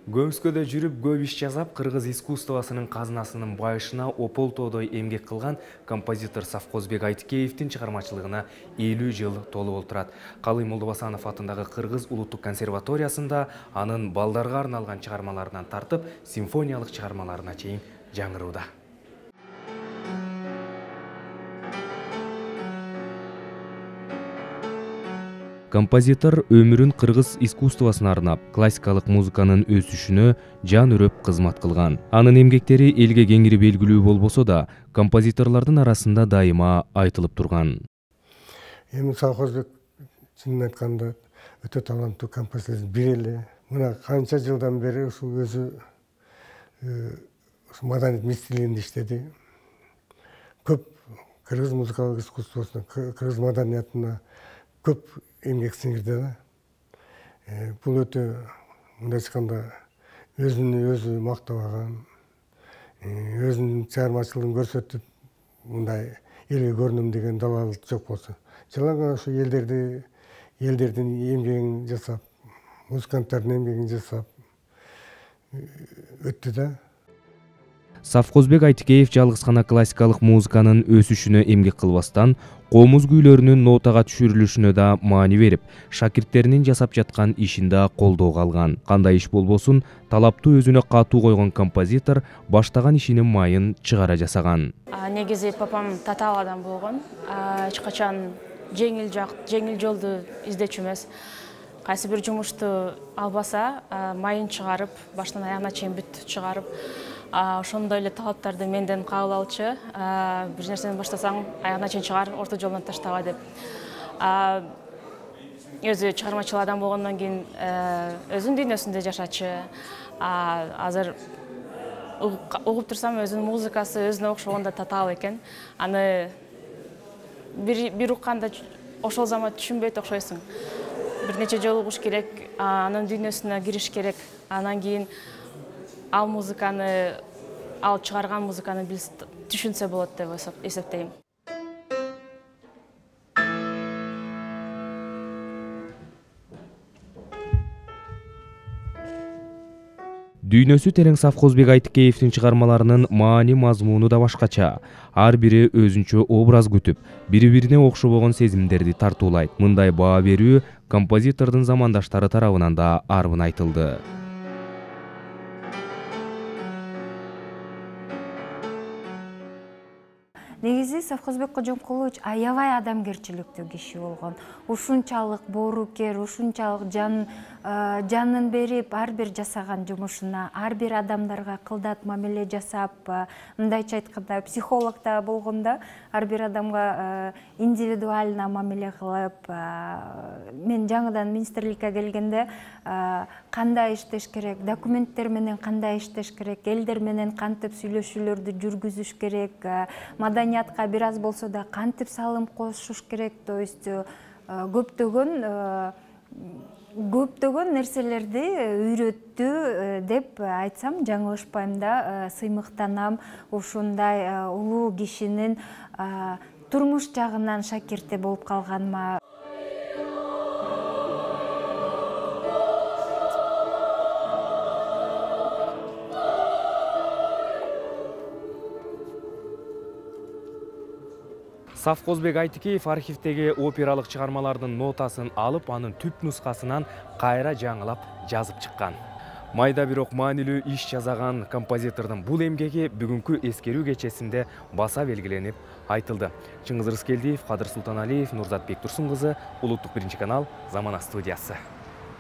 Көмскөдө жүрүп көп иш жасап, кыргыз искусствосунун казынасынын байышына ополтоодой эмгек кылган композитор Савкозбек Айтикеевдин чыгармачылыгына 50 жыл толуп отурат. Калый Молдобасанов атындагы Кыргыз улуттук консерваториясында анын балдарга арналган чыгармаларынан тартып, симфониялык чыгармаларына чейин жаңырууда. Композитор өмүрүн кыргыз искусствосуна арнап, классикалык музыканын өсүшүнө жан өрөп кызмат кылган. Анын эмгектери элге кеңири белгилүү болбосо да, композиторлордун арасында дайыма айтылып турган. Эми Савкозбек чынын айтканда өтө таланттуу композитор бир эле. Мына канча жылдан бери ушул өзү маданият министрлигинде иштеди. Көп кыргыз музыкалык искусствосуна, кыргыз маданиятына көп эмгек сиңирди да. Бул өтө мындай айтканда өзүн өзү мактабаган, өзүнүн чыгармачылыгын көрсөтүп, мындай элге көрүнөм деген далалык жок болсо. Жалаң ошо элдердин эмгегин жасап, музыканттардын эмгегин жасап өттү да. Савкозбек Айтикеев жалгыз гана классикалык музыканын өсүшүнө эмгек кылбастан, комуз күйлөрүнүн нотага түшүрүлүшүнө да маани берип, шакирттеринин жасап жаткан ишин да колдоого алган. Кандай иш болбосун, талаптуу өзүнө катуу койгон композитор баштаган ишинин майын чыгара жасаган. Негизи папам татаал адам болгон. Эч качан жеңил жолду издечү эмес. Кайсы бир жумушту албаса, майын чыгарып, баштан аягына чейин бүт чыгарып, ошондой эле талаптарды менден кабыл алчу. Бир нерсени баштасаң, аягына чейин чыгар, орто жолдон таштаба деп. Өзү чыгармачыл адам болгондон кийин өзүнүн дүйнөсүндө жашачу. Азыр угуп турсам, өзүнүн музыкасы өзүнө окшогондо татаал экен. Аны бир укканда ошол замат түшүнбөйт окшойсуң. Бир нече жолу угуш керек, анын дүйнөсүнө кириш керек. Анан кийин ал чыгарган музыканы түшүнсө болот деп эсептейм. Дүйнөсү терең Савкозбек Айтикеевдин чыгармаларынын маани мазмуну да башкача. Ар бири өзүнчө образ күтүп, бири-бирине окшобогон сезимдерди тартуулайт. Мындай баа берүү композитордун замандаштары тарабынан да арбын айтылды. Негизи Савкозбек Кожомкулович аябай адамгерчиликтүү киши болгон. Ушунчалык боорукер, ушунчалык жанын берип, ар бир жасаган жумушуна, ар бир адамдарга кылдат мамиле жасап, мындайча айтканда психолог да болгон да, ар бир адамга индивидуально мамиле кылып, мен жаңыдан министрликке келгенде кандай иштеш керек, документтер менен кандай иштеш керек, элдер менен кантип сүйлөшүүлөрдү жүргүзүш керек, маданиятка бир аз болсо да кантип салым кошуш керек, то есть көптөгөн нерселерди үйрөттү деп айтсам жаңылышпайм да. Сыймыктанам ушундай улуу кишинин турмуш жагынан шакирти болуп калганыма. Савкозбек Айтикеев архивдеги опералык чыгармалардын нотасын алып, анын түп нускасынан кайра жаңылап жазып чыккан. Майда бирок маанилүү иш жасаган композитордун бул эмгеги бүгүнкү эскерүү кечесинде баса белгиленип айтылды. Чыңгыз Рыскелдиев, Кадыр Султаналиев, Нурзат Бектурсун кызы, Улуттук биринчи канал, Замана студиясы.